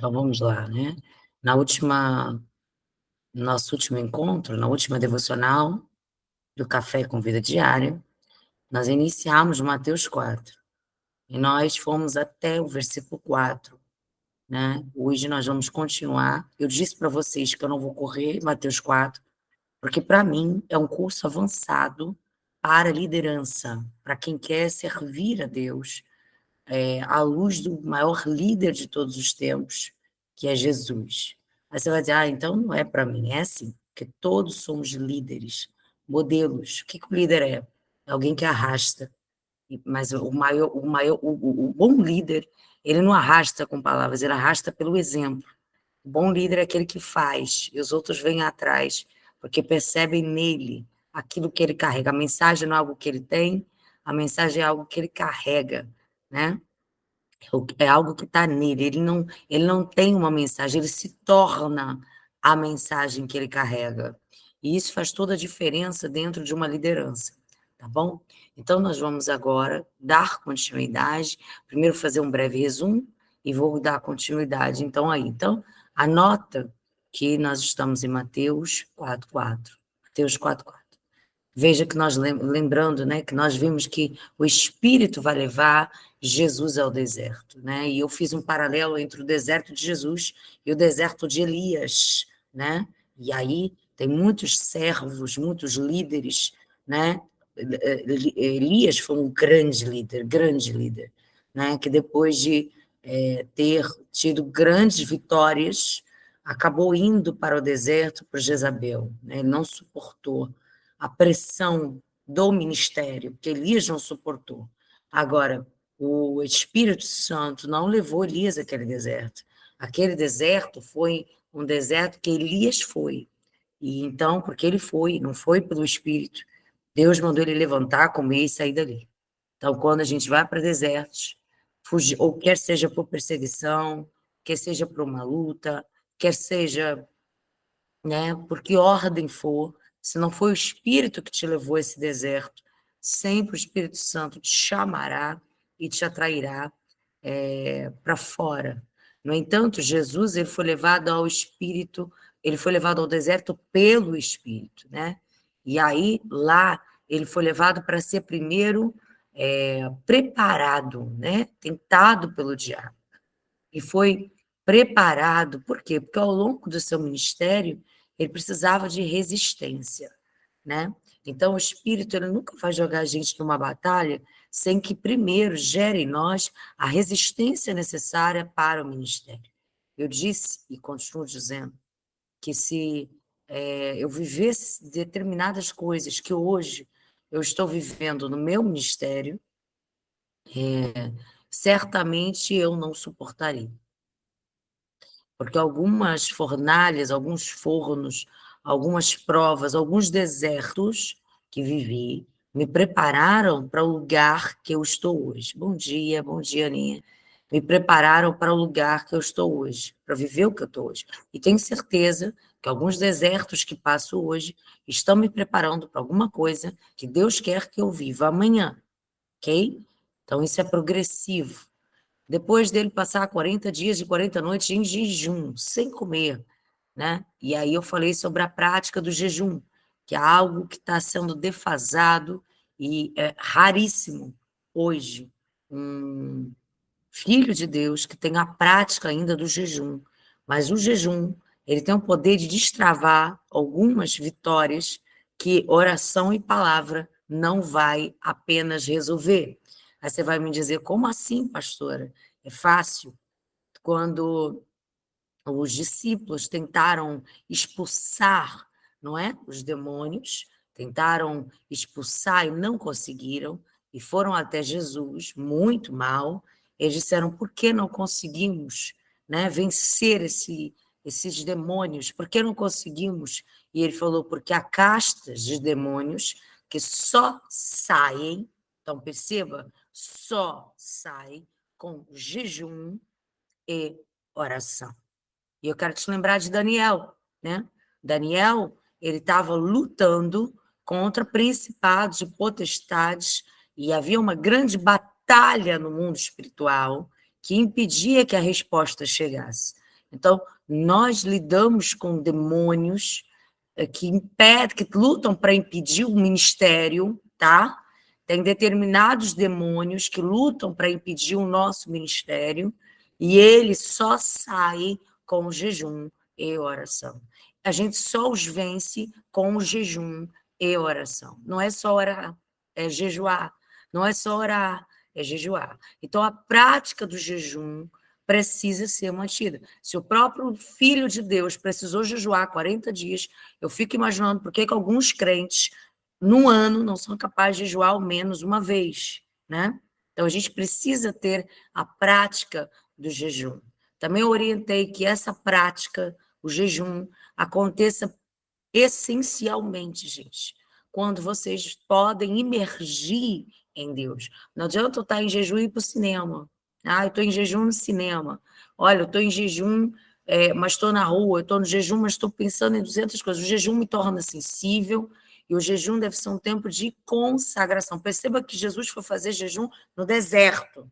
Então vamos lá, né? Na última, nosso último encontro, na última devocional do Café com Vida Diária, nós iniciamos Mateus 4 e nós fomos até o versículo 4, né? Hoje nós vamos continuar. Eu disse para vocês que eu não vou correr Mateus 4, porque para mim é um curso avançado para liderança, para quem quer servir a Deus, à luz do maior líder de todos os tempos, que é Jesus. Aí você vai dizer, então não é para mim, é assim, porque todos somos líderes, modelos. O que o líder é? É alguém que arrasta. Mas o bom líder, ele não arrasta com palavras, ele arrasta pelo exemplo. O bom líder é aquele que faz, e os outros vêm atrás, porque percebem nele aquilo que ele carrega. A mensagem não é algo que ele tem, a mensagem é algo que ele carrega, né? É algo que está nele, ele não tem uma mensagem, ele se torna a mensagem que ele carrega. E isso faz toda a diferença dentro de uma liderança, tá bom? Então, nós vamos agora dar continuidade, primeiro fazer um breve resumo e vou dar continuidade, então, anota que nós estamos em Mateus 4:4. Mateus 4:4. Veja que nós, lembrando, né, que nós vimos que o Espírito vai levar Jesus ao deserto, né? E eu fiz um paralelo entre o deserto de Jesus e o deserto de Elias, né? E aí tem muitos servos, muitos líderes, né? Elias foi um grande líder, né? Que depois de ter tido grandes vitórias, acabou indo para o deserto, para Jezabel, né? Ele não suportou a pressão do ministério, porque Elias não suportou. Agora, o Espírito Santo não levou Elias àquele deserto. Aquele deserto foi um deserto que Elias foi. E então, porque ele foi, não foi pelo Espírito, Deus mandou ele levantar, comer e sair dali. Então, quando a gente vai para desertos, fugir, ou quer seja por perseguição, quer seja por uma luta, quer seja, né? Por que ordem for, se não foi o Espírito que te levou a esse deserto, sempre o Espírito Santo te chamará e te atrairá para fora. No entanto, Jesus ele foi levado ao Espírito, ele foi levado ao deserto pelo Espírito, né? E aí lá ele foi levado para ser primeiro preparado, né? Tentado pelo diabo e foi preparado, por quê? Porque ao longo do seu ministério, ele precisava de resistência, né? Então, o Espírito, ele nunca vai jogar a gente numa batalha sem que primeiro gere em nós a resistência necessária para o ministério. Eu disse, e continuo dizendo, que se eu vivesse determinadas coisas que hoje eu estou vivendo no meu ministério, certamente eu não suportaria. Porque algumas fornalhas, alguns fornos, algumas provas, alguns desertos que vivi, me prepararam para o lugar que eu estou hoje. Bom dia, Aninha. Me prepararam para o lugar que eu estou hoje, para viver o que eu estou hoje. E tenho certeza que alguns desertos que passo hoje estão me preparando para alguma coisa que Deus quer que eu viva amanhã, ok? Então, isso é progressivo. Depois dele passar 40 dias e 40 noites em jejum, sem comer, né? E aí eu falei sobre a prática do jejum, que é algo que está sendo defasado e é raríssimo hoje. Um filho de Deus que tem a prática ainda do jejum, mas o jejum, ele tem o poder de destravar algumas vitórias que oração e palavra não vai apenas resolver. Aí você vai me dizer, como assim, pastora? É fácil? Quando os discípulos tentaram expulsar, não é? Os demônios, tentaram expulsar e não conseguiram, e foram até Jesus, muito mal. Eles disseram: por que não conseguimos, né, vencer esses demônios? Por que não conseguimos? E ele falou: porque há castas de demônios que só saem, então perceba, só saem com jejum e oração. E eu quero te lembrar de Daniel, né? Daniel, ele estava lutando contra principados e potestades, e havia uma grande batalha no mundo espiritual que impedia que a resposta chegasse. Então, nós lidamos com demônios que impedem, que lutam para impedir o ministério, tá? Tem determinados demônios que lutam para impedir o nosso ministério, e ele só sai com o jejum e oração. A gente só os vence com o jejum e oração. Não é só orar, é jejuar. Não é só orar, é jejuar. Então, a prática do jejum precisa ser mantida. Se o próprio Filho de Deus precisou jejuar 40 dias, eu fico imaginando por que alguns crentes, num ano, não são capazes de jejuar ao menos uma vez, né? Então, a gente precisa ter a prática do jejum. Também orientei que essa prática, o jejum, aconteça essencialmente, gente, quando vocês podem imergir em Deus. Não adianta eu estar em jejum e ir para o cinema. Ah, eu estou em jejum no cinema. Olha, eu estou em jejum, mas estou na rua. Eu estou no jejum, mas estou pensando em 200 coisas. O jejum me torna sensível e o jejum deve ser um tempo de consagração. Perceba que Jesus foi fazer jejum no deserto,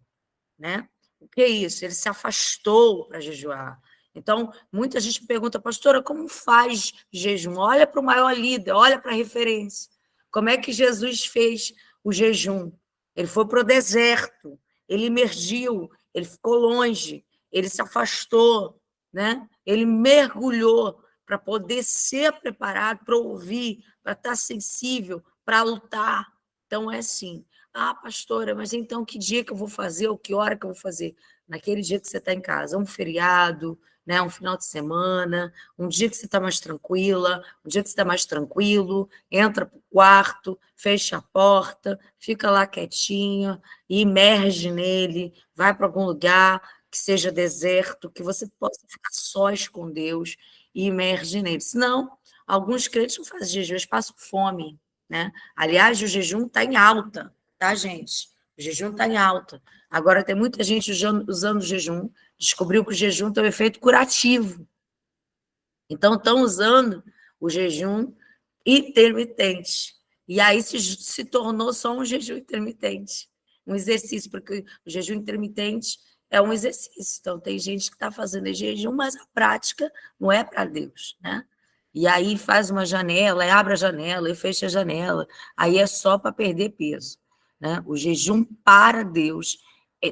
né? O que é isso? Ele se afastou para jejuar. Então, muita gente pergunta, pastora, como faz jejum? Olha para o maior líder, olha para a referência. Como é que Jesus fez o jejum? Ele foi para o deserto, ele emergiu, ele ficou longe, ele se afastou, né? Ele mergulhou para poder ser preparado para ouvir, para estar sensível, para lutar. Então, é assim. Ah, pastora, mas então que dia que eu vou fazer, ou que hora que eu vou fazer? Naquele dia que você está em casa, um feriado, né, um final de semana, um dia que você está mais tranquila, um dia que você está mais tranquilo, entra para o quarto, fecha a porta, fica lá quietinha, e imerge nele, vai para algum lugar que seja deserto, que você possa ficar sós com Deus e imerge nele. Senão, alguns crentes não fazem jejum, eles passam fome, né? Aliás, o jejum está em alta, tá, gente? O jejum está em alta. Agora, tem muita gente usando o jejum, descobriu que o jejum tem um efeito curativo. Então, estão usando o jejum intermitente. E aí se tornou só um jejum intermitente, um exercício, porque o jejum intermitente é um exercício. Então, tem gente que está fazendo jejum, mas a prática não é para Deus, né? E aí faz uma janela, abre a janela e fecha a janela. Aí é só para perder peso, né? O jejum para Deus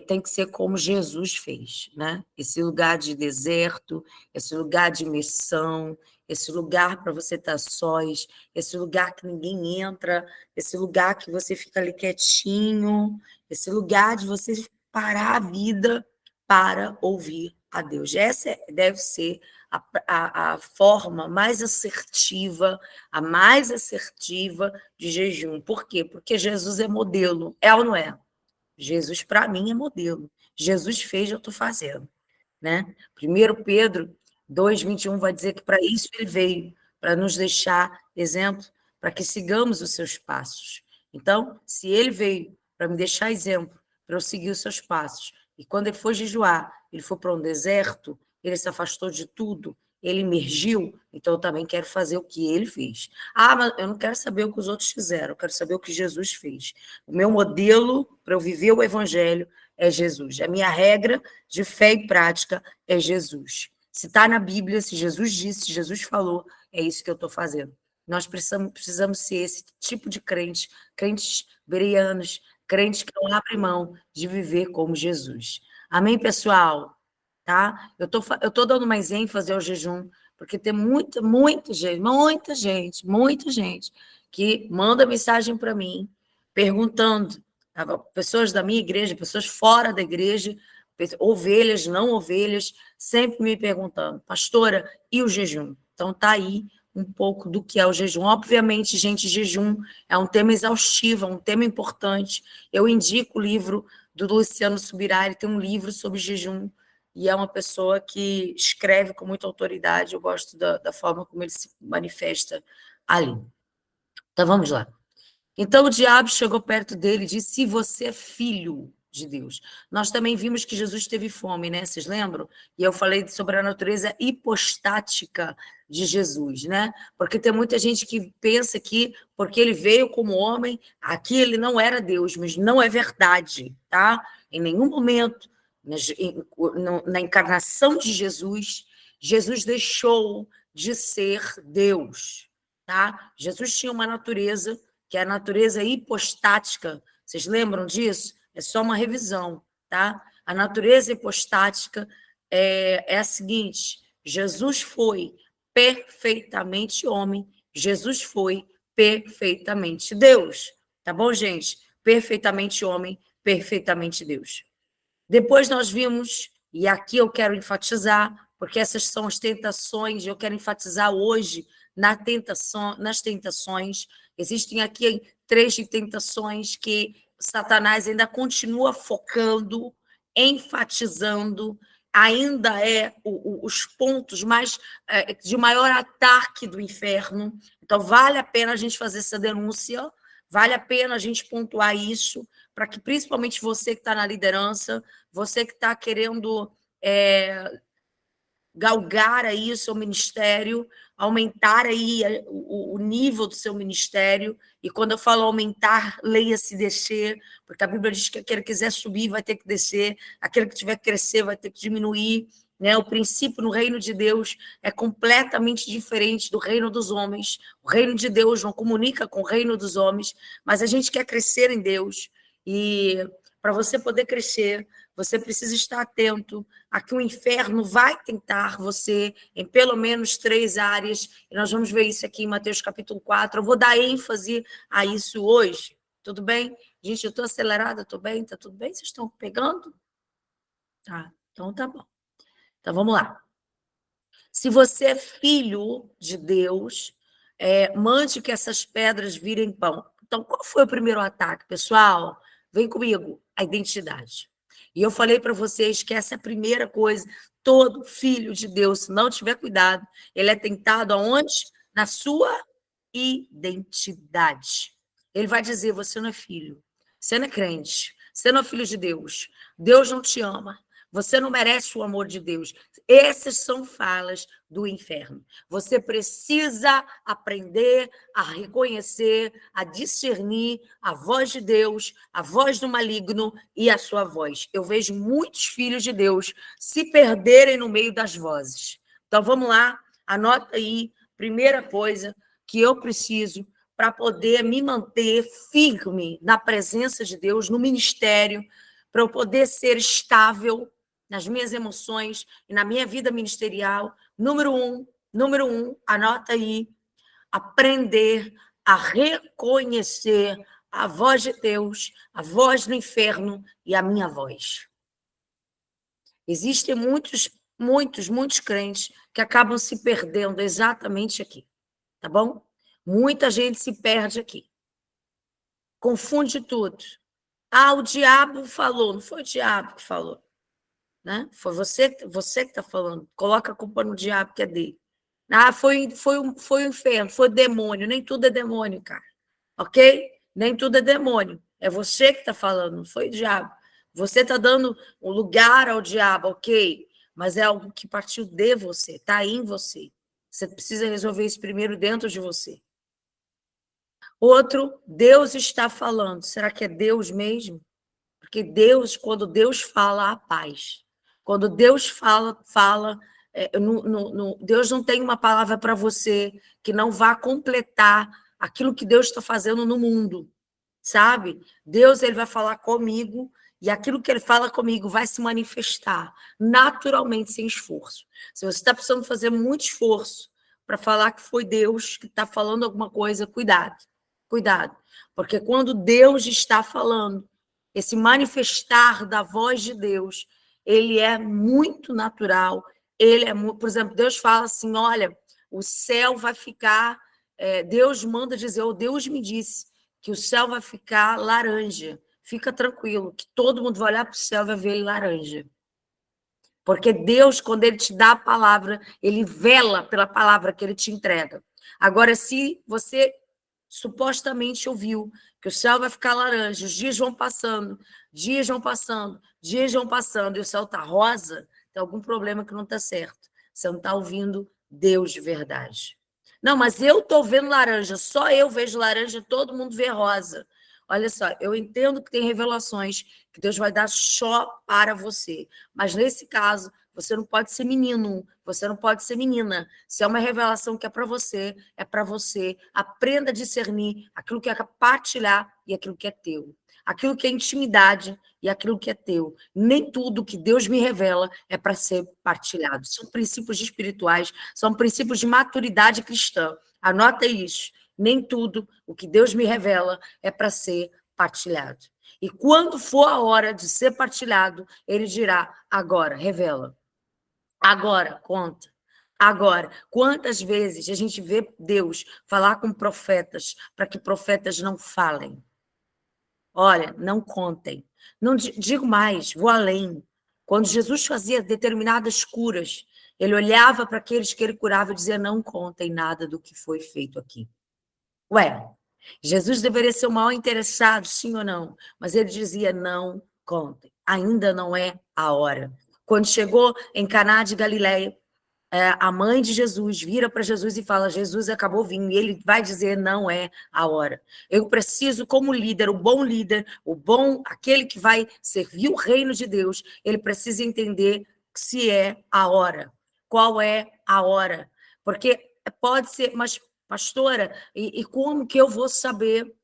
tem que ser como Jesus fez, né? Esse lugar de deserto, esse lugar de imersão, esse lugar para você estar sós, esse lugar que ninguém entra, esse lugar que você fica ali quietinho, esse lugar de você parar a vida para ouvir a Deus. Essa deve ser a forma mais assertiva, a mais assertiva de jejum. Por quê? Porque Jesus é modelo, é ou não é? Jesus, para mim, é modelo. Jesus fez, eu estou fazendo. Né? 1 Pedro 2:21 vai dizer que para isso ele veio, para nos deixar exemplo, para que sigamos os seus passos. Então, se ele veio para me deixar exemplo, para eu seguir os seus passos, e quando ele foi jejuar, ele foi para um deserto, ele se afastou de tudo, ele emergiu, então eu também quero fazer o que ele fez. Ah, mas eu não quero saber o que os outros fizeram, eu quero saber o que Jesus fez. O meu modelo para eu viver o evangelho é Jesus. A minha regra de fé e prática é Jesus. Se está na Bíblia, se Jesus disse, se Jesus falou, é isso que eu estou fazendo. Nós precisamos ser esse tipo de crente, crentes bereanos, crentes que não abrem mão de viver como Jesus. Amém, pessoal? Tá? Eu tô dando mais ênfase ao jejum, porque tem muita gente que manda mensagem para mim, perguntando, pessoas da minha igreja, pessoas fora da igreja, ovelhas, não ovelhas, sempre me perguntando, pastora, e o jejum? Então, tá aí um pouco do que é o jejum. Obviamente, gente, jejum é um tema exaustivo, é um tema importante. Eu indico o livro do Luciano Subirá, ele tem um livro sobre jejum, e é uma pessoa que escreve com muita autoridade, eu gosto da forma como ele se manifesta ali. Então, vamos lá. Então o diabo chegou perto dele e disse: se você é filho de Deus. Nós também vimos que Jesus teve fome, né? Vocês lembram? E eu falei sobre a natureza hipostática de Jesus, né? Porque tem muita gente que pensa que, porque ele veio como homem, aqui ele não era Deus, mas não é verdade, tá? Em nenhum momento, na encarnação de Jesus, Jesus deixou de ser Deus, tá? Jesus tinha uma natureza, que é a natureza hipostática. Vocês lembram disso? É só uma revisão, tá? A natureza hipostática é a seguinte: Jesus foi perfeitamente homem, Jesus foi perfeitamente Deus, tá bom, gente? Perfeitamente homem, perfeitamente Deus. Depois nós vimos, e aqui eu quero enfatizar, porque essas são as tentações, eu quero enfatizar hoje nas tentações. Existem aqui 3 tentações que Satanás ainda continua focando, enfatizando, ainda os pontos mais de maior ataque do inferno. Então, vale a pena a gente fazer essa denúncia, vale a pena a gente pontuar isso, para que principalmente você que está na liderança, você que está querendo galgar aí o seu ministério, aumentar aí o nível do seu ministério, e quando eu falo aumentar, leia-se descer, porque a Bíblia diz que aquele que quiser subir vai ter que descer, aquele que tiver que crescer vai ter que diminuir, né? O princípio no reino de Deus é completamente diferente do reino dos homens. O reino de Deus não comunica com o reino dos homens, mas a gente quer crescer em Deus, e para você poder crescer, você precisa estar atento a que o inferno vai tentar você em pelo menos 3 áreas, e nós vamos ver isso aqui em Mateus capítulo 4. Eu vou dar ênfase a isso hoje, tudo bem? Gente, eu estou acelerada, estou bem? Está tudo bem? Vocês estão pegando? Tá, então tá bom. Então vamos lá. Se você é filho de Deus, mande que essas pedras virem pão. Então, qual foi o primeiro ataque, pessoal? Vem comigo, a identidade. E eu falei para vocês que essa é a primeira coisa. Todo filho de Deus, se não tiver cuidado, ele é tentado aonde? Na sua identidade. Ele vai dizer: você não é filho, você não é crente, você não é filho de Deus, Deus não te ama, você não merece o amor de Deus. Essas são falas do inferno. Você precisa aprender a reconhecer, a discernir a voz de Deus, a voz do maligno e a sua voz. Eu vejo muitos filhos de Deus se perderem no meio das vozes. Então, vamos lá, anota aí, primeira coisa que eu preciso para poder me manter firme na presença de Deus, no ministério, para eu poder ser estável nas minhas emoções e na minha vida ministerial. Número um, anota aí, aprender a reconhecer a voz de Deus, a voz do inferno e a minha voz. Existem muitos crentes que acabam se perdendo exatamente aqui, tá bom? Muita gente se perde aqui. Confunde tudo. Ah, o diabo falou. Não foi o diabo que falou, né? Foi você que está falando. Coloca a culpa no diabo, que é dele. Ah, foi o inferno, foi o demônio. Nem tudo é demônio, cara. Ok? Nem tudo é demônio. É você que está falando, não foi o diabo. Você está dando um lugar ao diabo, ok? Mas é algo que partiu de você, está em você. Você precisa resolver isso primeiro dentro de você. Outro, Deus está falando. Será que é Deus mesmo? Porque Deus, quando Deus fala, há paz. Quando Deus fala, Deus não tem uma palavra para você que não vá completar aquilo que Deus está fazendo no mundo, sabe? Deus, ele vai falar comigo, e aquilo que ele fala comigo vai se manifestar naturalmente, sem esforço. Se você está precisando fazer muito esforço para falar que foi Deus que está falando alguma coisa, cuidado, porque quando Deus está falando, esse manifestar da voz de Deus, ele é muito natural, por exemplo, Deus fala assim, olha, o céu vai ficar, Deus manda dizer, ou Deus me disse, que o céu vai ficar laranja, fica tranquilo, que todo mundo vai olhar para o céu e vai ver ele laranja. Porque Deus, quando ele te dá a palavra, ele vela pela palavra que ele te entrega. Agora, se você supostamente ouviu que o céu vai ficar laranja, os dias vão passando, e o céu está rosa, tem algum problema que não está certo. Você não está ouvindo Deus de verdade. Não, mas eu estou vendo laranja, só eu vejo laranja, todo mundo vê rosa. Olha só, eu entendo que tem revelações que Deus vai dar só para você, mas nesse caso, você não pode ser menino, você não pode ser menina. Se é uma revelação que é para você, é para você. Aprenda a discernir aquilo que é partilhar e aquilo que é teu. Aquilo que é intimidade e aquilo que é teu. Nem tudo que Deus me revela é para ser partilhado. São princípios espirituais, são princípios de maturidade cristã. Anota isso. Nem tudo o que Deus me revela é para ser partilhado. E quando for a hora de ser partilhado, ele dirá: agora, revela. Agora, conta. Agora, quantas vezes a gente vê Deus falar com profetas para que profetas não falem? Olha, não contem. Não digo mais, vou além. Quando Jesus fazia determinadas curas, ele olhava para aqueles que ele curava e dizia: não contem nada do que foi feito aqui. Ué, Jesus deveria ser o maior interessado, sim ou não? Mas ele dizia: não contem, ainda não é a hora. Quando chegou em Caná de Galileia, a mãe de Jesus vira para Jesus e fala: Jesus acabou vindo, e ele vai dizer: não é a hora. Eu preciso, como líder, o bom, aquele que vai servir o reino de Deus, ele precisa entender se é a hora. Qual é a hora? Porque pode ser, mas pastora, e como que eu vou saber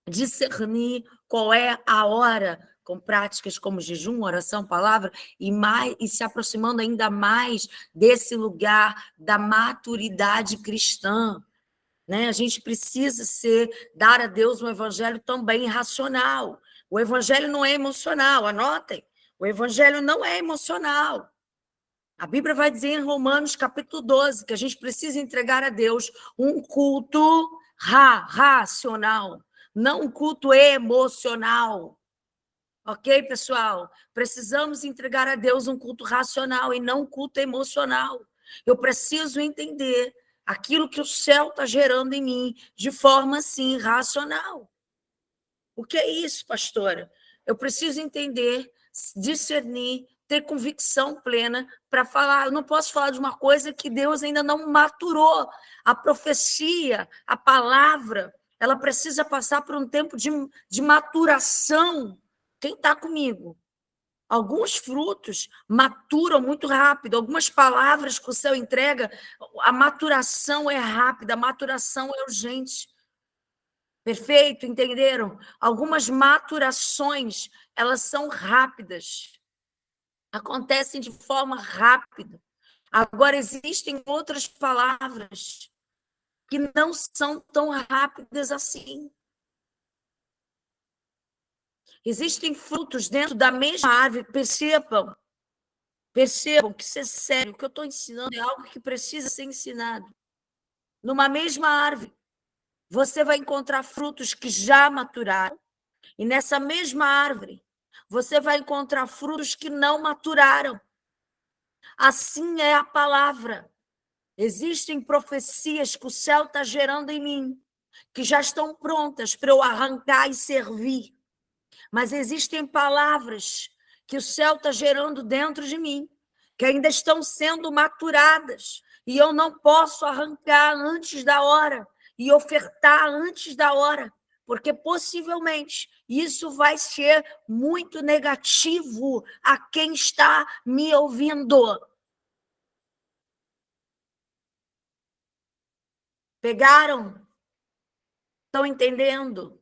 discernir qual é a hora, com práticas como jejum, oração, palavra, e se aproximando ainda mais desse lugar da maturidade cristã, né? A gente precisa dar a Deus um evangelho também racional. O evangelho não é emocional, anotem. O evangelho não é emocional. A Bíblia vai dizer em Romanos, capítulo 12, que a gente precisa entregar a Deus um culto racional, não um culto emocional. Ok, pessoal? Precisamos entregar a Deus um culto racional e não um culto emocional. Eu preciso entender aquilo que o céu está gerando em mim de forma, assim, racional. O que é isso, pastora? Eu preciso entender, discernir, ter convicção plena para falar. Eu não posso falar de uma coisa que Deus ainda não maturou. A profecia, a palavra, ela precisa passar por um tempo de maturação. Quem está comigo? Alguns frutos maturam muito rápido, algumas palavras que o céu entrega, a maturação é rápida, a maturação é urgente. Perfeito, entenderam? Algumas maturações, elas são rápidas, acontecem de forma rápida. Agora, existem outras palavras que não são tão rápidas assim. Existem frutos dentro da mesma árvore, percebam que isso é sério, o que eu estou ensinando é algo que precisa ser ensinado. Numa mesma árvore, você vai encontrar frutos que já maturaram, e nessa mesma árvore, você vai encontrar frutos que não maturaram. Assim é a palavra. Existem profecias que o céu está gerando em mim, que já estão prontas para eu arrancar e servir. Mas existem palavras que o céu está gerando dentro de mim, que ainda estão sendo maturadas, e eu não posso arrancar antes da hora e ofertar antes da hora, porque possivelmente isso vai ser muito negativo a quem está me ouvindo. Pegaram? Estão entendendo?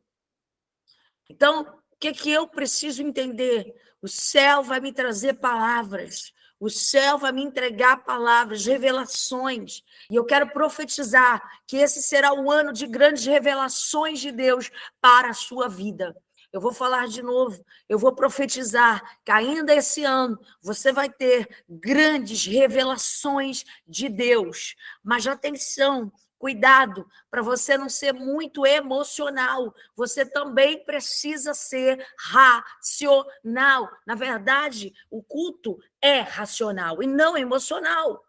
Então, o que eu preciso entender? O céu vai me trazer palavras, o céu vai me entregar palavras, revelações, e eu quero profetizar que esse será o ano de grandes revelações de Deus para a sua vida. Eu vou falar de novo, eu vou profetizar que ainda esse ano você vai ter grandes revelações de Deus. Mas atenção, cuidado, para você não ser muito emocional. Você também precisa ser racional. Na verdade, o culto é racional e não emocional.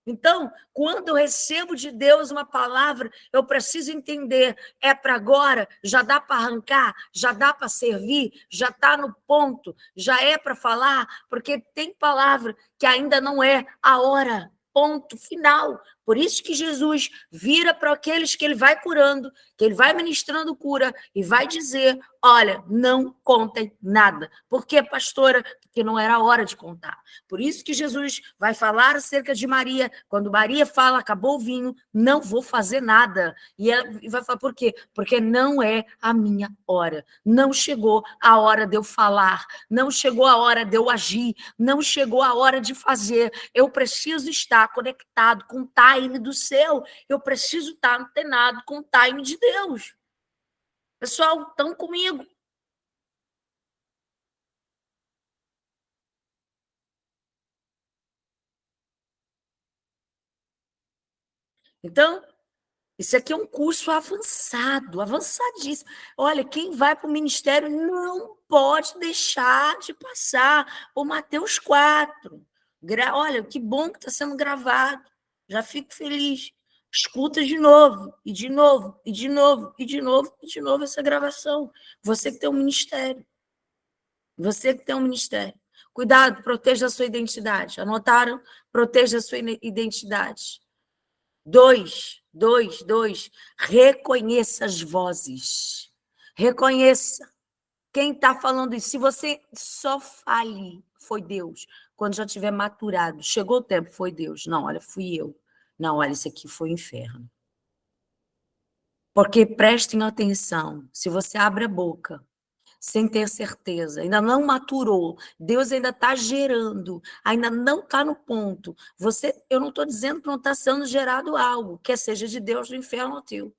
Então, quando eu recebo de Deus uma palavra, eu preciso entender, é para agora, já dá para arrancar, já dá para servir, já está no ponto, já é para falar, porque tem palavra que ainda não é a hora, ponto final. Por isso que Jesus vira para aqueles que ele vai curando, que ele vai ministrando cura e vai dizer: olha, não contem nada. Por quê, pastora? porque não era a hora de contar. Por isso que Jesus vai falar acerca de Maria. Quando Maria fala, acabou o vinho, não vou fazer nada. E ela vai falar, por quê? Porque não é a minha hora. Não chegou a hora de eu falar, não chegou a hora de eu agir, não chegou a hora de fazer. Eu preciso estar conectado com o time do céu. Eu preciso estar antenado com o time de Deus. Pessoal, estão comigo? Então, isso aqui é um curso avançado, avançadíssimo. Olha, quem vai para o ministério não pode deixar de passar por Mateus 4. Olha, que bom que está sendo gravado. Já fico feliz. Escuta de novo, e de novo, e de novo, e de novo, e de novo essa gravação. Você que tem um ministério. Você que tem um ministério. Cuidado, proteja a sua identidade. Anotaram? Proteja a sua identidade. Dois. Reconheça as vozes. Reconheça quem está falando isso. Se você só fale, foi Deus. Quando já tiver maturado, chegou o tempo, foi Deus. Não, olha, fui eu. Não, olha, isso aqui foi o inferno. Porque prestem atenção, se você abre a boca sem ter certeza, ainda não maturou, Deus ainda está gerando, ainda não está no ponto. Eu não estou dizendo que não está sendo gerado algo, quer seja de Deus do inferno ao teu.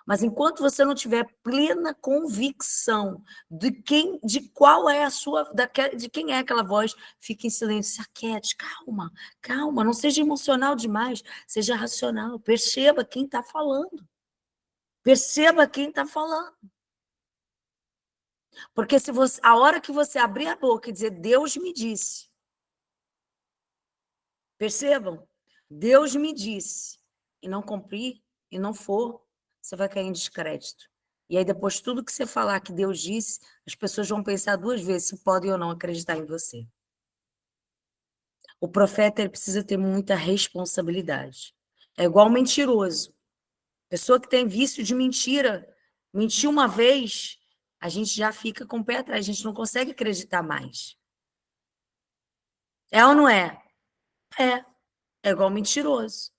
Mas enquanto você não tiver plena convicção de qual é a sua, de quem é aquela voz, fique em silêncio, se aquiete, calma, não seja emocional demais, seja racional, perceba quem está falando. Perceba quem está falando. Porque se você, a hora que você abrir a boca e dizer Deus me disse, percebam? Deus me disse, e não cumprir, e não for, você vai cair em descrédito. E aí depois tudo que você falar que Deus disse, as pessoas vão pensar duas vezes se podem ou não acreditar em você. O profeta ele precisa ter muita responsabilidade. É igual um mentiroso. Pessoa que tem vício de mentira, mentiu uma vez, a gente já fica com o pé atrás, a gente não consegue acreditar mais. É ou não é? É. É igual mentiroso.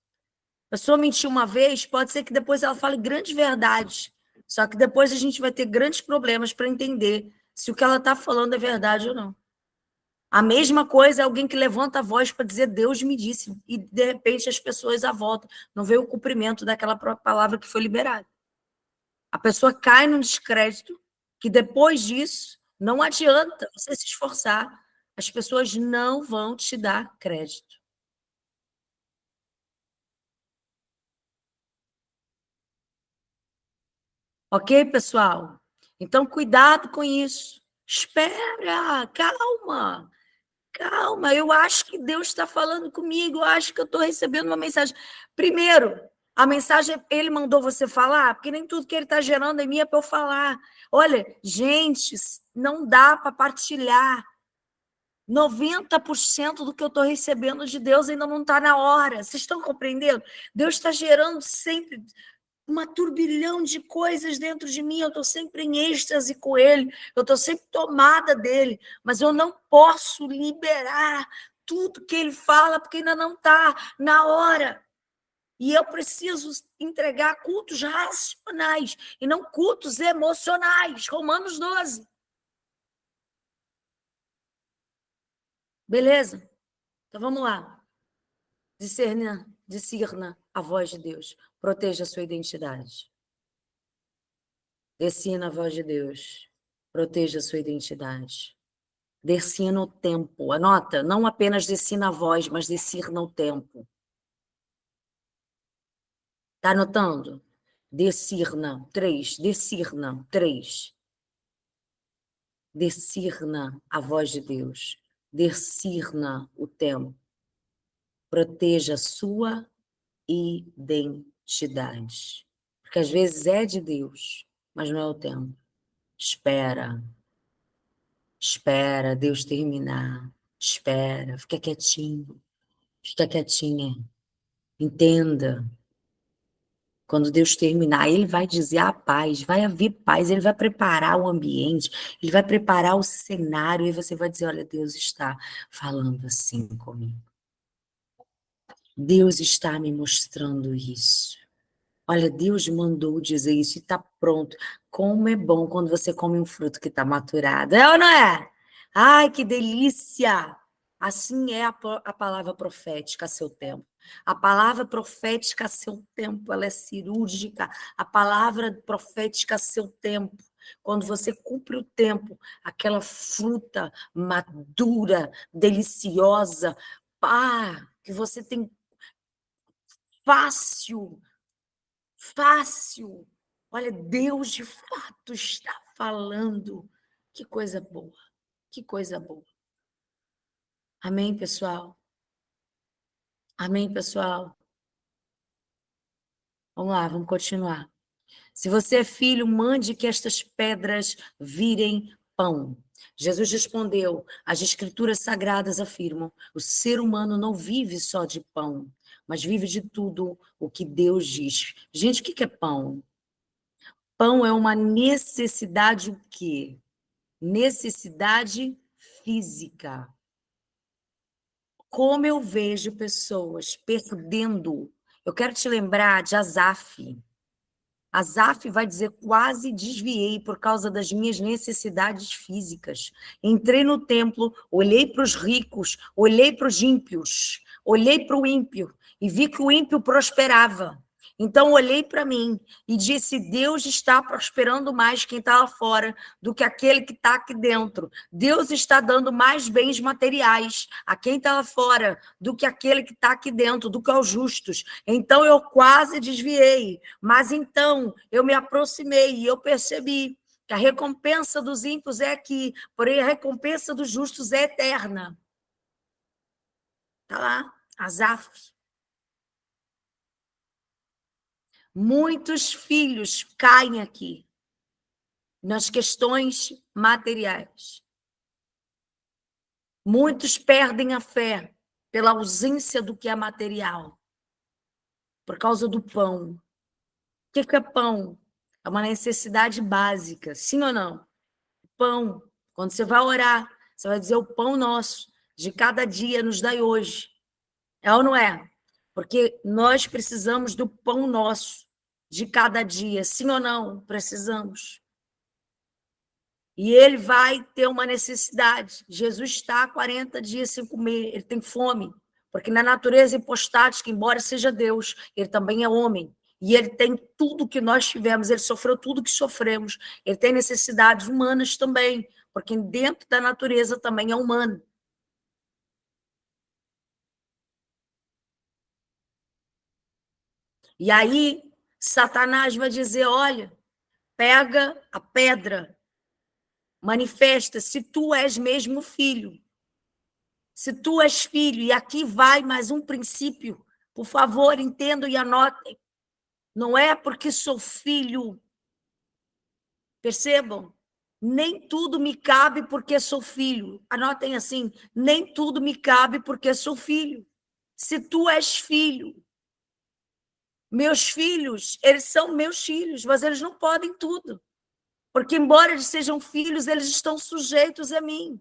A pessoa mentiu uma vez, pode ser que depois ela fale grandes verdades. Só que depois a gente vai ter grandes problemas para entender se o que ela está falando é verdade ou não. A mesma coisa é alguém que levanta a voz para dizer Deus me disse, e de repente as pessoas a voltam. Não vê o cumprimento daquela própria palavra que foi liberada. A pessoa cai num descrédito que depois disso não adianta você se esforçar. As pessoas não vão te dar crédito. Ok, pessoal? Então, cuidado com isso. Espera, calma. Eu acho que Deus está falando comigo. Eu acho que eu estou recebendo uma mensagem. Primeiro, a mensagem ele mandou você falar, porque nem tudo que ele está gerando em mim é para eu falar. Olha, gente, não dá para partilhar. 90% do que eu estou recebendo de Deus ainda não está na hora. Vocês estão compreendendo? Deus está gerando sempre uma turbilhão de coisas dentro de mim, eu estou sempre em êxtase com ele, eu estou sempre tomada dele, mas eu não posso liberar tudo que ele fala, porque ainda não está na hora. E eu preciso entregar cultos racionais e não cultos emocionais. Romanos 12. Beleza? Então vamos lá. Discerna a voz de Deus. Proteja a sua identidade. Discerna a voz de Deus. Proteja a sua identidade. Discerna o tempo. Anota, não apenas discerna a voz, mas discerna o tempo. Está anotando? Discerna. 3. Discerna. 3. Discerna a voz de Deus. Discerna o tempo. Proteja a sua identidade. Porque às vezes é de Deus, mas não é o tempo. Espera Deus terminar. Espera, fica quietinho. Fica quietinha. Entenda. Quando Deus terminar, Ele vai dizer a paz, vai haver paz, Ele vai preparar o ambiente, Ele vai preparar o cenário, e você vai dizer: olha, Deus está falando assim comigo. Deus está me mostrando isso. Olha, Deus mandou dizer isso e está pronto. Como é bom quando você come um fruto que está maturado. É ou não é? Ai, que delícia! Assim é a palavra profética a seu tempo. A palavra profética a seu tempo, ela é cirúrgica. A palavra profética a seu tempo. Quando você cumpre o tempo, aquela fruta madura, deliciosa, pá, que você tem fácil. Fácil. Olha, Deus de fato está falando. Que coisa boa, que coisa boa. Amém, pessoal? Amém, pessoal? Vamos lá, vamos continuar. Se você é filho, mande que estas pedras virem pão. Jesus respondeu: as escrituras sagradas afirmam: o ser humano não vive só de pão, mas vive de tudo o que Deus diz. Gente, o que é pão? Pão é uma necessidade o quê? Necessidade física. Como eu vejo pessoas perdendo. Eu quero te lembrar de Asaf. Asaf vai dizer: quase desviei por causa das minhas necessidades físicas. Entrei no templo, olhei para os ricos, olhei para os ímpios, olhei para o ímpio e vi que o ímpio prosperava. Então olhei para mim e disse: Deus está prosperando mais quem está lá fora do que aquele que está aqui dentro. Deus está dando mais bens materiais a quem está lá fora do que aquele que está aqui dentro, do que aos justos. Então eu quase desviei, mas então eu me aproximei e eu percebi que a recompensa dos ímpios é aqui, porém a recompensa dos justos é eterna. Está lá, Asaf. Muitos filhos caem aqui nas questões materiais. Muitos perdem a fé pela ausência do que é material, por causa do pão. O que é pão? É uma necessidade básica, sim ou não? Pão. Quando você vai orar, você vai dizer: o pão nosso de cada dia nos dai hoje. É ou não é? Porque nós precisamos do pão nosso de cada dia, sim ou não? Precisamos. E ele vai ter uma necessidade. Jesus está há 40 dias sem comer, ele tem fome, porque na natureza hipostática, embora seja Deus, ele também é homem. E ele tem tudo que nós tivemos, ele sofreu tudo que sofremos. Ele tem necessidades humanas também, porque dentro da natureza também é humano. E aí, Satanás vai dizer: olha, pega a pedra, manifesta se tu és mesmo filho. Se tu és filho, e aqui vai mais um princípio, por favor, entendam e anotem. Não é porque sou filho, percebam? Nem tudo me cabe porque sou filho. Anotem assim: nem tudo me cabe porque sou filho. Se tu és filho, meus filhos, eles são meus filhos, mas eles não podem tudo. Porque, embora eles sejam filhos, eles estão sujeitos a mim.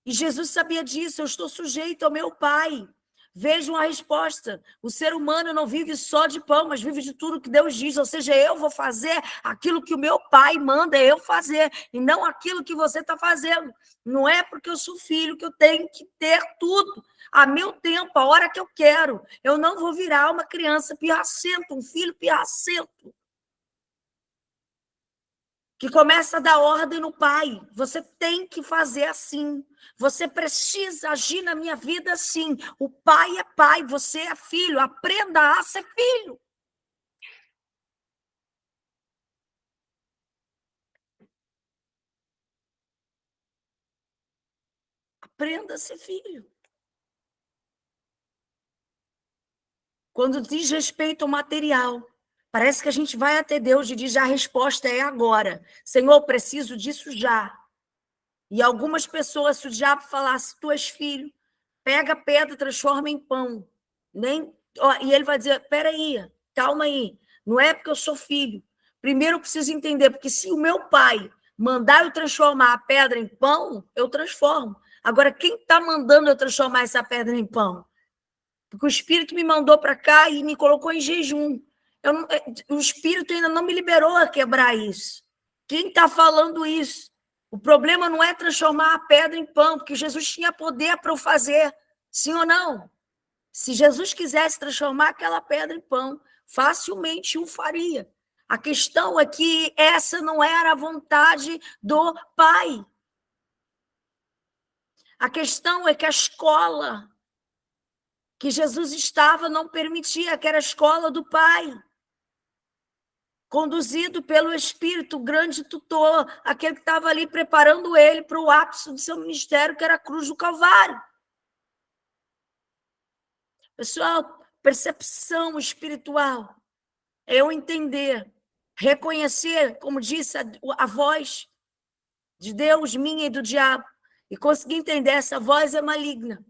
E Jesus sabia disso: eu estou sujeito ao meu Pai. Vejam a resposta: o ser humano não vive só de pão, mas vive de tudo que Deus diz. Ou seja, eu vou fazer aquilo que o meu Pai manda eu fazer, e não aquilo que você está fazendo. Não é porque eu sou filho que eu tenho que ter tudo a meu tempo, a hora que eu quero. Eu não vou virar uma criança pirracenta, um filho pirracento, que começa a dar ordem no pai. Você tem que fazer assim. Você precisa agir na minha vida assim. O pai é pai, você é filho. Aprenda a ser filho. Aprenda a ser filho. Quando diz respeito ao material, parece que a gente vai até Deus e diz: a resposta é agora. Senhor, eu preciso disso já. E algumas pessoas, se o diabo falasse: tu és filho, pega a pedra e transforma em pão. Nem, ó, e ele vai dizer: peraí, calma aí. Não é porque eu sou filho. Primeiro eu preciso entender, porque se o meu pai mandar eu transformar a pedra em pão, eu transformo. Agora, quem está mandando eu transformar essa pedra em pão? Porque o Espírito me mandou para cá e me colocou em jejum. O Espírito ainda não me liberou a quebrar isso. Quem está falando isso? O problema não é transformar a pedra em pão, porque Jesus tinha poder para o fazer. Sim ou não? Se Jesus quisesse transformar aquela pedra em pão, facilmente o faria. A questão é que essa não era a vontade do Pai. A questão é que a escola que Jesus estava não permitia, que era a escola do Pai, conduzido pelo Espírito, o grande tutor, aquele que estava ali preparando ele para o ápice do seu ministério, que era a cruz do Calvário. Pessoal, percepção espiritual é eu entender, reconhecer, como disse, a voz de Deus, minha e do diabo, e conseguir entender, essa voz é maligna.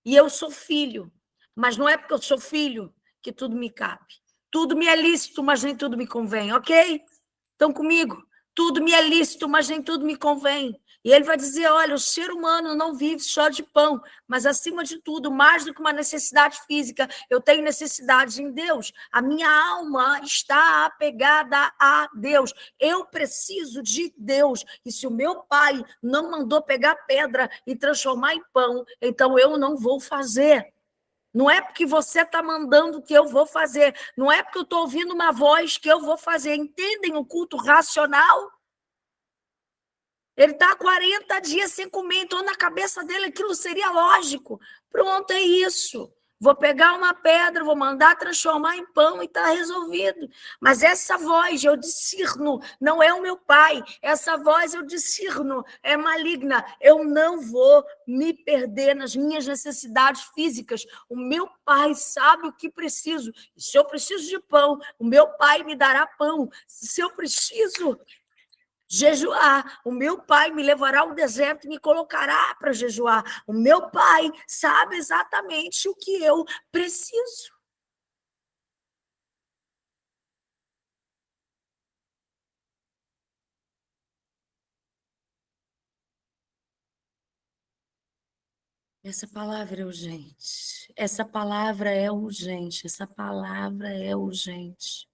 E eu sou filho, mas não é porque eu sou filho que tudo me cabe. Tudo me é lícito, mas nem tudo me convém, ok? Estão comigo? Tudo me é lícito, mas nem tudo me convém. E ele vai dizer, olha, o ser humano não vive só de pão, mas acima de tudo, mais do que uma necessidade física, eu tenho necessidade em Deus. A minha alma está apegada a Deus. Eu preciso de Deus. E se o meu pai não mandou pegar pedra e transformar em pão, então eu não vou fazer. Não é porque você está mandando que eu vou fazer. Não é porque eu estou ouvindo uma voz que eu vou fazer. Entendem o culto racional? Ele está há 40 dias sem comer, então na cabeça dele aquilo seria lógico. Pronto, é isso. Vou pegar uma pedra, vou mandar transformar em pão e está resolvido. Mas essa voz, eu discerno, não é o meu pai. Essa voz, eu discerno, é maligna. Eu não vou me perder nas minhas necessidades físicas. O meu pai sabe o que preciso. E se eu preciso de pão, o meu pai me dará pão. Se eu preciso jejuar, o meu pai me levará ao deserto e me colocará para jejuar. O meu pai sabe exatamente o que eu preciso. Essa palavra é urgente. Essa palavra é urgente. Essa palavra é urgente.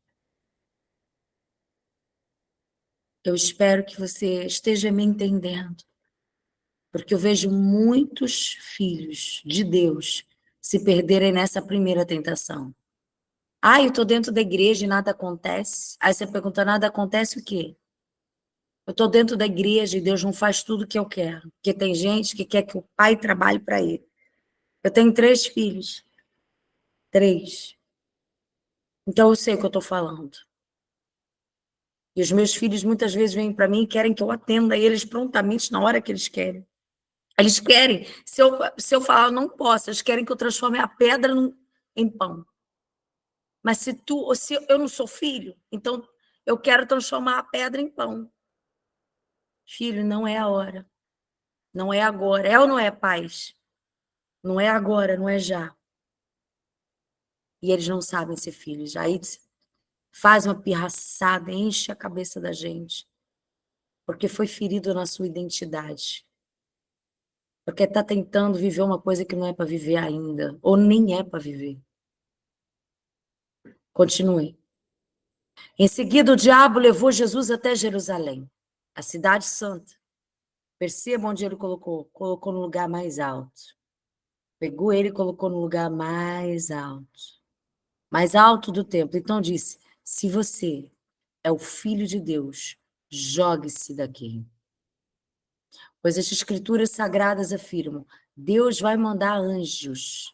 Eu espero que você esteja me entendendo, porque eu vejo muitos filhos de Deus se perderem nessa primeira tentação. Ah, eu estou dentro da igreja e nada acontece. Aí você pergunta, nada acontece o quê? Eu estou dentro da igreja e Deus não faz tudo o que eu quero. Porque tem gente que quer que o pai trabalhe para ele. Eu tenho 3 filhos. 3. Então eu sei o que eu estou falando. E os meus filhos muitas vezes vêm para mim e querem que eu atenda eles prontamente na hora que eles querem. Eles querem, se eu falar, eu não posso, eles querem que eu transforme a pedra em pão. Mas se eu não sou filho, então eu quero transformar a pedra em pão. Filho, não é a hora. Não é agora. É ou não é, pais? Não é agora, não é já. E eles não sabem ser filhos. Aí faz uma pirraçada, enche a cabeça da gente. Porque foi ferido na sua identidade. Porque está tentando viver uma coisa que não é para viver ainda. Ou nem é para viver. Continue. Em seguida, o diabo levou Jesus até Jerusalém, a cidade santa. Perceba onde ele colocou. Colocou no lugar mais alto. Pegou ele e colocou no lugar mais alto. Mais alto do templo. Então disse, se você é o filho de Deus, jogue-se daqui. Pois as escrituras sagradas afirmam, Deus vai mandar anjos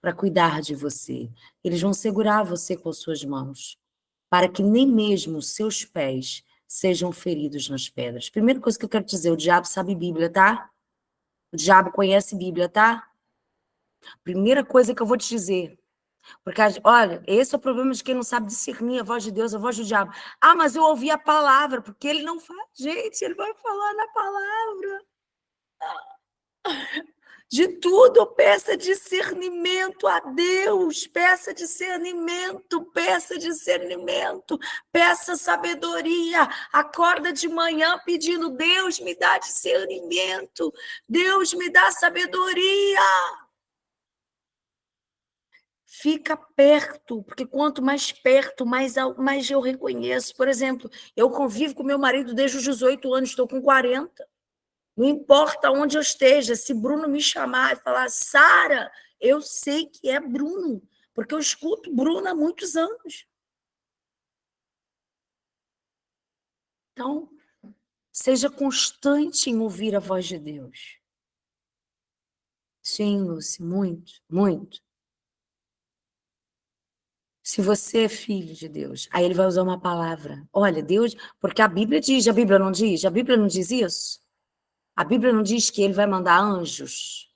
para cuidar de você. Eles vão segurar você com suas mãos, para que nem mesmo os seus pés sejam feridos nas pedras. Primeira coisa que eu quero dizer, o diabo sabe Bíblia, tá? O diabo conhece Bíblia, tá? Primeira coisa que eu vou te dizer, porque, olha, esse é o problema de quem não sabe discernir a voz de Deus, a voz do diabo. Ah, mas eu ouvi a palavra, porque ele não faz. Gente, ele vai falar na palavra. De tudo, peça discernimento a Deus, peça discernimento, peça discernimento, peça sabedoria. Acorda de manhã pedindo: Deus me dá discernimento, Deus me dá sabedoria. Fica perto, porque quanto mais perto, mais eu reconheço. Por exemplo, eu convivo com meu marido desde os 18 anos, estou com 40. Não importa onde eu esteja, se Bruno me chamar e falar, Sara, eu sei que é Bruno, porque eu escuto Bruno há muitos anos. Então, seja constante em ouvir a voz de Deus. Sim, Lúcia, muito, muito. Se você é filho de Deus, aí ele vai usar uma palavra. Olha, Deus, porque a Bíblia diz, a Bíblia não diz? A Bíblia não diz isso? A Bíblia não diz que ele vai mandar anjos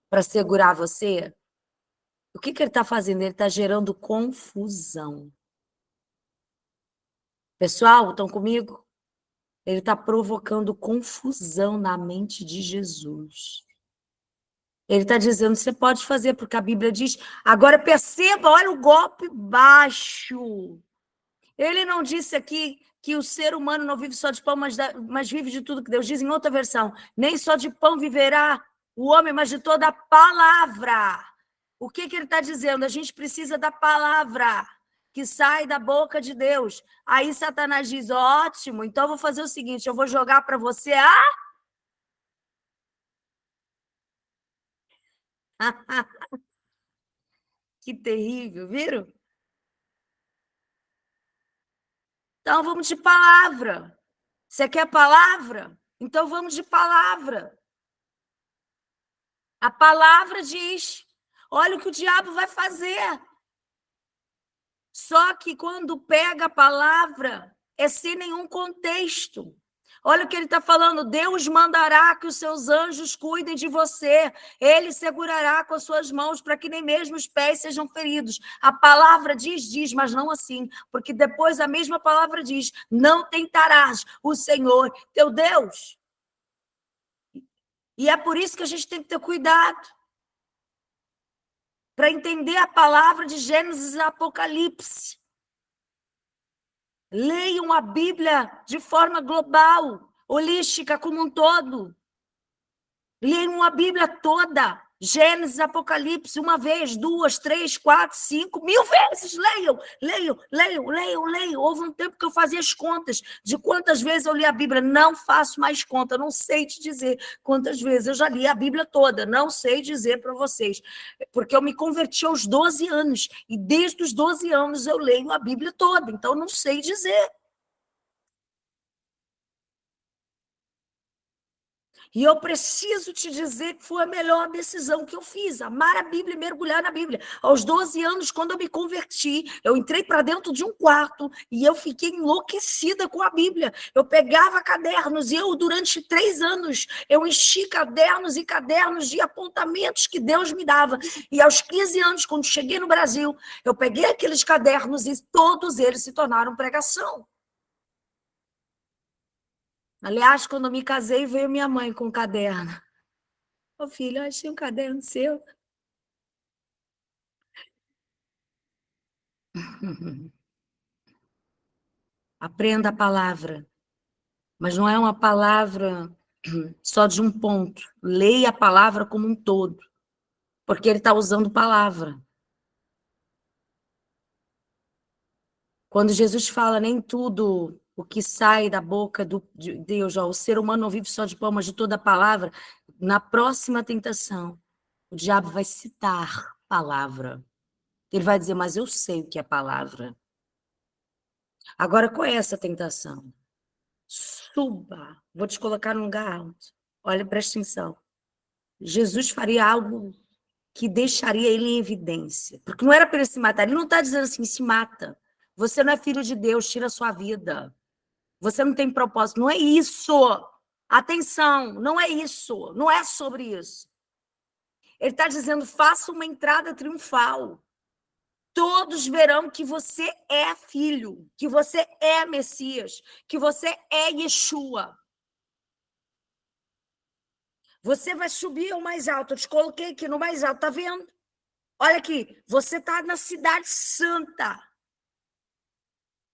para segurar você? O que ele está fazendo? Ele está gerando confusão. Pessoal, estão comigo? Ele está provocando confusão na mente de Jesus. Ele está dizendo, você pode fazer, porque a Bíblia diz. Agora perceba, olha o golpe baixo. Ele não disse aqui que o ser humano não vive só de pão, mas vive de tudo que Deus diz. Em outra versão, nem só de pão viverá o homem, mas de toda a palavra. O que ele está dizendo? A gente precisa da palavra que sai da boca de Deus. Aí Satanás diz, ótimo, então eu vou fazer o seguinte, eu vou jogar para você que terrível, viram? Então vamos de palavra. Você quer palavra? Então vamos de palavra. A palavra diz, olha o que o diabo vai fazer. Só que quando pega a palavra, é sem nenhum contexto. Olha o que ele está falando, Deus mandará que os seus anjos cuidem de você, ele segurará com as suas mãos para que nem mesmo os pés sejam feridos. A palavra diz, mas não assim, porque depois a mesma palavra diz, não tentarás o Senhor teu Deus. E é por isso que a gente tem que ter cuidado, para entender a palavra de Gênesis e Apocalipse. Leiam a Bíblia de forma global, holística como um todo. Leiam a Bíblia toda. Gênesis, Apocalipse, uma vez, duas, três, quatro, cinco, 1000 vezes. Leiam, leiam, leiam, leiam, leiam. Houve um tempo que eu fazia as contas de quantas vezes eu li a Bíblia. Não faço mais conta, não sei te dizer quantas vezes eu já li a Bíblia toda. Não sei dizer para vocês, porque eu me converti aos 12 anos e desde os 12 anos eu leio a Bíblia toda, então não sei dizer. E eu preciso te dizer que foi a melhor decisão que eu fiz, amar a Bíblia e mergulhar na Bíblia. Aos 12 anos, quando eu me converti, eu entrei para dentro de um quarto e eu fiquei enlouquecida com a Bíblia. Eu pegava cadernos e durante 3 anos, eu enchi cadernos e cadernos de apontamentos que Deus me dava. E aos 15 anos, quando cheguei no Brasil, eu peguei aqueles cadernos e todos eles se tornaram pregação. Aliás, quando eu me casei, veio minha mãe com um caderno. Ô, filho, eu achei um caderno seu. Aprenda a palavra, mas não é uma palavra só de um ponto. Leia a palavra como um todo, porque ele está usando palavra. Quando Jesus fala, nem tudo o que sai da boca de Deus, ó, o ser humano não vive só de pão, mas de toda a palavra, na próxima tentação, o diabo vai citar palavra. Ele vai dizer, mas eu sei o que é palavra. Agora, qual é essa tentação? Suba, vou te colocar num lugar alto. Olha, presta atenção. Jesus faria algo que deixaria ele em evidência. Porque não era para ele se matar. Ele não está dizendo assim, se mata. Você não é filho de Deus, tira a sua vida. Você não tem propósito. Não é isso. Atenção, não é isso. Não é sobre isso. Ele está dizendo, faça uma entrada triunfal. Todos verão que você é filho, que você é Messias, que você é Yeshua. Você vai subir ao mais alto. Eu te coloquei aqui no mais alto, tá vendo? Olha aqui, você está na cidade santa.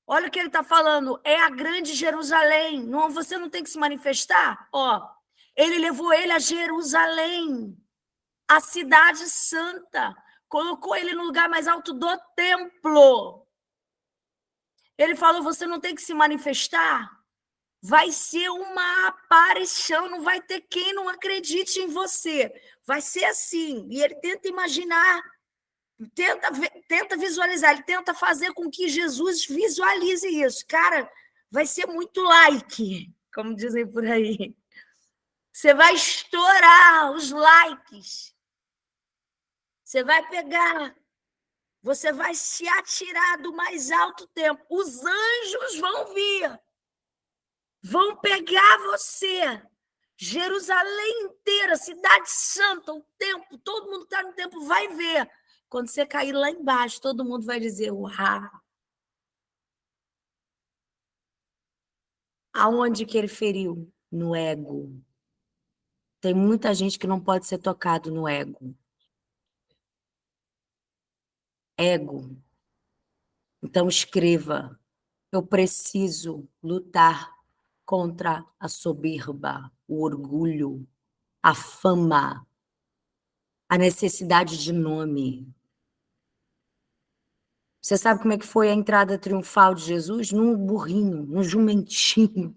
Olha o que ele está falando, é a grande Jerusalém. Não, você não tem que se manifestar? Ó, ele levou ele a Jerusalém, a cidade santa. Colocou ele no lugar mais alto do templo. Ele falou, você não tem que se manifestar? Vai ser uma aparição, não vai ter quem não acredite em você. Vai ser assim. E ele tenta imaginar, tenta visualizar, ele tenta fazer com que Jesus visualize isso. Cara, vai ser muito like, como dizem por aí. Você vai estourar os likes. Você vai pegar, você vai se atirar do mais alto tempo. Os anjos vão vir, vão pegar você. Jerusalém inteira, cidade santa, o templo, todo mundo que está no templo vai ver. Quando você cair lá embaixo, todo mundo vai dizer, uau! Aonde que ele feriu? No ego. Tem muita gente que não pode ser tocado no ego. Ego. Então escreva, eu preciso lutar contra a soberba, o orgulho, a fama, a necessidade de nome. Você sabe como é que foi a entrada triunfal de Jesus? Num burrinho, num jumentinho.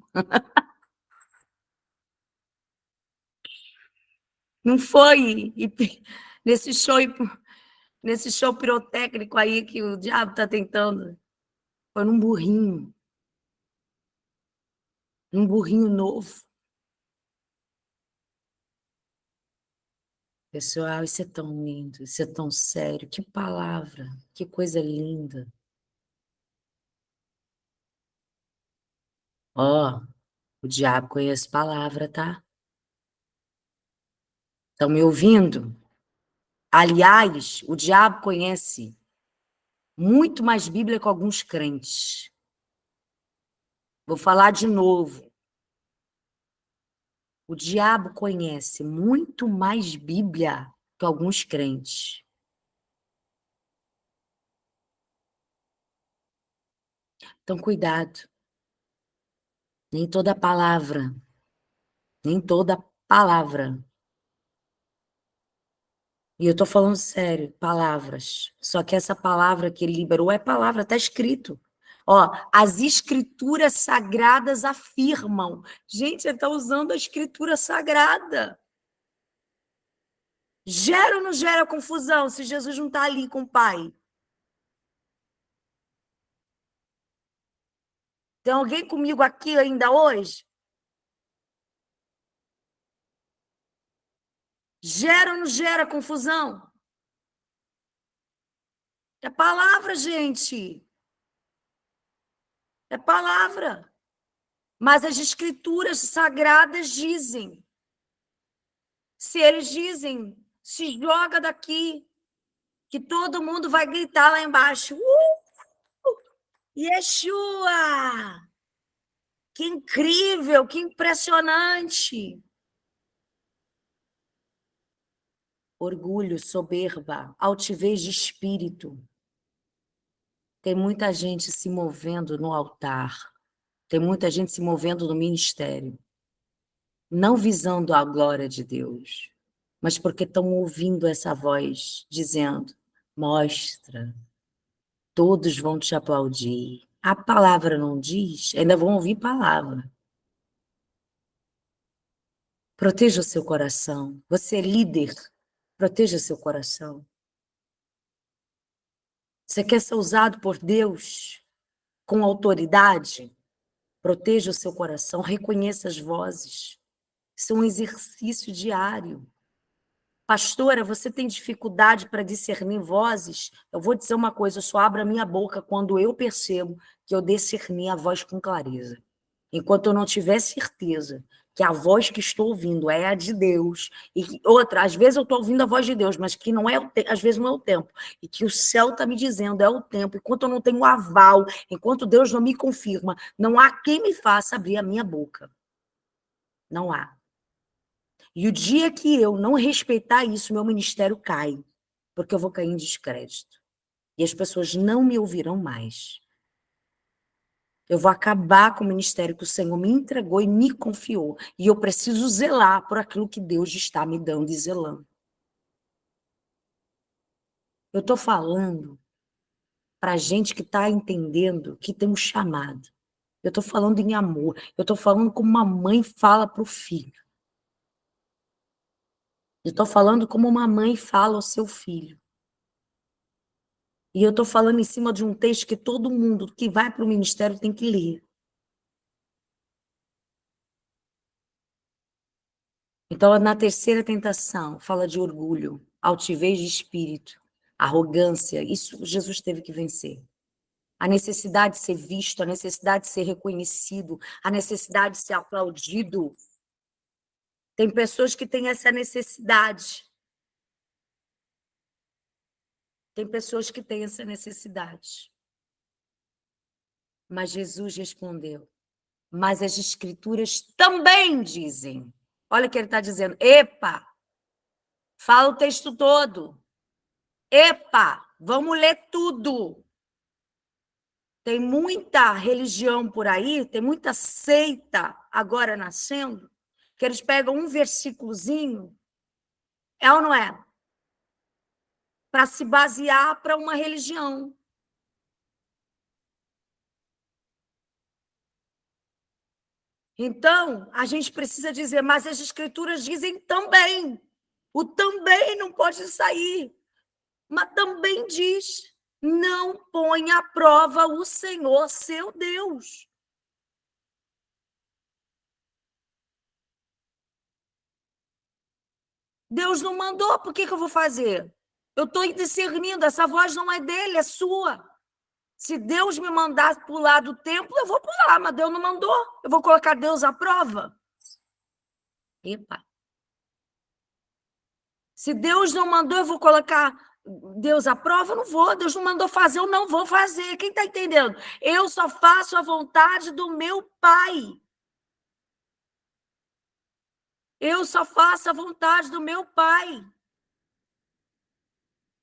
Não foi nesse show, nesse show pirotécnico aí que o diabo está tentando. Foi num burrinho novo. Pessoal, isso é tão lindo, isso é tão sério. Que palavra, que coisa linda. Ó, o diabo conhece palavra, tá? Estão me ouvindo? Aliás, o diabo conhece muito mais Bíblia que alguns crentes. Vou falar de novo. O diabo conhece muito mais Bíblia que alguns crentes. Então, cuidado. Nem toda palavra, nem toda palavra. E eu estou falando sério, palavras. Só que essa palavra que ele liberou é palavra, está escrito. Ó, as escrituras sagradas afirmam. Gente, ele está usando a escritura sagrada. Gera ou não gera confusão se Jesus não está ali com o Pai? Tem alguém comigo aqui ainda hoje? Gera ou não gera confusão? É palavra, gente. É palavra. Mas as escrituras sagradas dizem. Se eles dizem, se joga daqui, que todo mundo vai gritar lá embaixo. Yeshua! Que incrível, que impressionante. Orgulho, soberba, altivez de espírito. Tem muita gente se movendo no altar. Tem muita gente se movendo no ministério. Não visando a glória de Deus, mas porque estão ouvindo essa voz dizendo, mostra, todos vão te aplaudir. A palavra não diz, ainda vão ouvir palavra. Proteja o seu coração. Você é líder, proteja seu coração. Você quer ser usado por Deus com autoridade? Proteja o seu coração, reconheça as vozes. Isso é um exercício diário. Pastora, você tem dificuldade para discernir vozes? Eu vou dizer uma coisa, eu só abro a minha boca quando eu percebo que eu discerni a voz com clareza. Enquanto eu não tiver certeza que a voz que estou ouvindo é a de Deus, e outra, às vezes eu estou ouvindo a voz de Deus, mas que não é às vezes não é o tempo, e que o céu está me dizendo é o tempo, enquanto eu não tenho aval, enquanto Deus não me confirma, não há quem me faça abrir a minha boca. Não há. E o dia que eu não respeitar isso, meu ministério cai, porque eu vou cair em descrédito. E as pessoas não me ouvirão mais. Eu vou acabar com o ministério que o Senhor me entregou e me confiou. E eu preciso zelar por aquilo que Deus está me dando e zelando. Eu estou falando para gente que está entendendo que tem um chamado. Eu estou falando em amor. Eu estou falando como uma mãe fala para o filho. Eu estou falando como uma mãe fala ao seu filho. E eu estou falando em cima de um texto que todo mundo que vai para o ministério tem que ler. Então, na terceira tentação, fala de orgulho, altivez de espírito, arrogância. Isso Jesus teve que vencer. A necessidade de ser visto, a necessidade de ser reconhecido, a necessidade de ser aplaudido. Tem pessoas que têm essa necessidade. Tem pessoas que têm essa necessidade. Mas Jesus respondeu: mas as escrituras também dizem. Olha o que ele está dizendo. Epa! Fala o texto todo. Epa! Vamos ler tudo. Tem muita religião por aí, tem muita seita agora nascendo, que eles pegam um versículozinho, é ou não é? Para se basear para uma religião. Então, a gente precisa dizer, mas as escrituras dizem também. O também não pode sair. Mas também diz, não põe à prova o Senhor, seu Deus. Deus não mandou, por que eu vou fazer? Eu estou discernindo, essa voz não é dele, é sua. Se Deus me mandar pular do templo, eu vou pular, mas Deus não mandou. Eu vou colocar Deus à prova. Epa. Se Deus não mandou, eu vou colocar Deus à prova? Eu não vou. Deus não mandou fazer, eu não vou fazer. Quem está entendendo? Eu só faço a vontade do meu Pai. Eu só faço a vontade do meu Pai.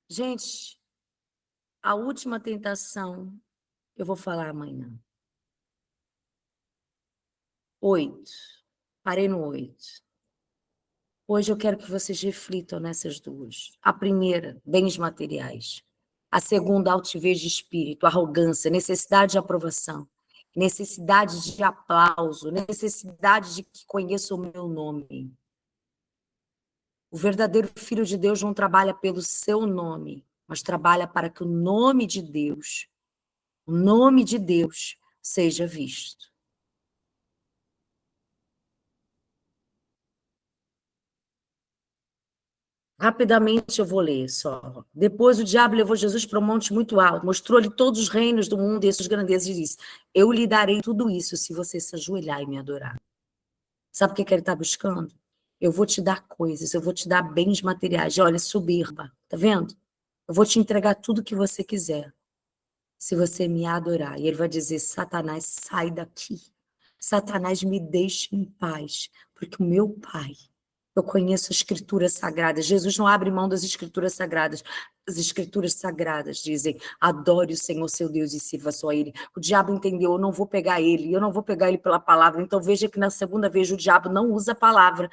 Gente, a última tentação eu vou falar amanhã. 8. Parei no 8. Hoje eu quero que vocês reflitam nessas duas. A primeira, bens materiais. A segunda, altivez de espírito, arrogância, necessidade de aprovação, necessidade de aplauso, necessidade de que conheça o meu nome. O verdadeiro Filho de Deus não trabalha pelo seu nome, mas trabalha para que o nome de Deus, seja visto. Rapidamente eu vou ler só. Depois o diabo levou Jesus para um monte muito alto, mostrou-lhe todos os reinos do mundo e suas grandezas e disse: eu lhe darei tudo isso se você se ajoelhar e me adorar. Sabe o que ele está buscando? Eu vou te dar coisas, eu vou te dar bens materiais. Olha, soberba, tá vendo? Eu vou te entregar tudo que você quiser, se você me adorar. E ele vai dizer: Satanás, sai daqui. Satanás, me deixe em paz, porque o meu Pai, eu conheço as escrituras sagradas. Jesus não abre mão das escrituras sagradas. As escrituras sagradas dizem: adore o Senhor seu Deus e sirva só a Ele. O diabo entendeu: eu não vou pegar ele, eu não vou pegar ele pela palavra. Então veja que na segunda vez o diabo não usa a palavra.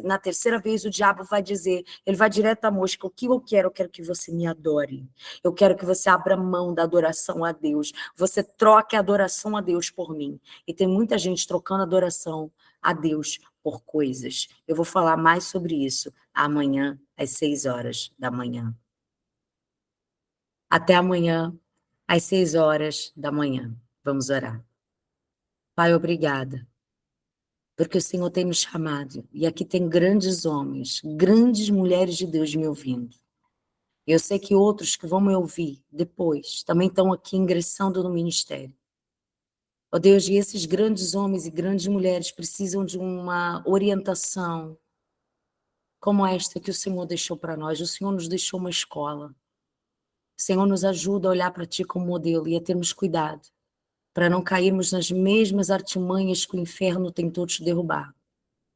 Na terceira vez o diabo vai dizer, ele vai direto à mosca: o que eu quero que você me adore. Eu quero que você abra mão da adoração a Deus. Você troque a adoração a Deus por mim. E tem muita gente trocando adoração a Deus por coisas. Eu vou falar mais sobre isso amanhã, às 6 horas da manhã. Até amanhã, às 6 horas da manhã. Vamos orar. Pai, obrigada, porque o Senhor tem me chamado, e aqui tem grandes homens, grandes mulheres de Deus me ouvindo. Eu sei que outros que vão me ouvir depois também estão aqui ingressando no ministério. Ó Deus, e esses grandes homens e grandes mulheres precisam de uma orientação como esta que o Senhor deixou para nós. O Senhor nos deixou uma escola. O Senhor nos ajuda a olhar para Ti como modelo e a termos cuidado, para não cairmos nas mesmas artimanhas que o inferno tentou te derrubar.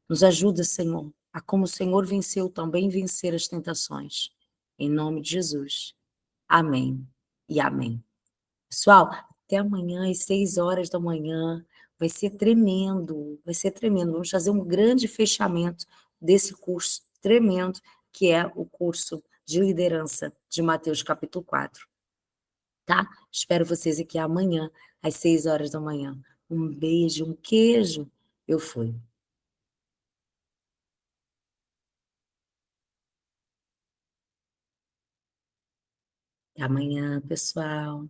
Nos ajuda, Senhor, a como o Senhor venceu, também vencer as tentações. Em nome de Jesus. Amém e amém. Pessoal, até amanhã às 6 horas da manhã. Vai ser tremendo, vai ser tremendo. Vamos fazer um grande fechamento desse curso tremendo, que é o curso de liderança de Mateus capítulo 4, tá? Espero vocês aqui amanhã às 6 horas da manhã. Um beijo, um queijo. Eu fui. Até amanhã, pessoal.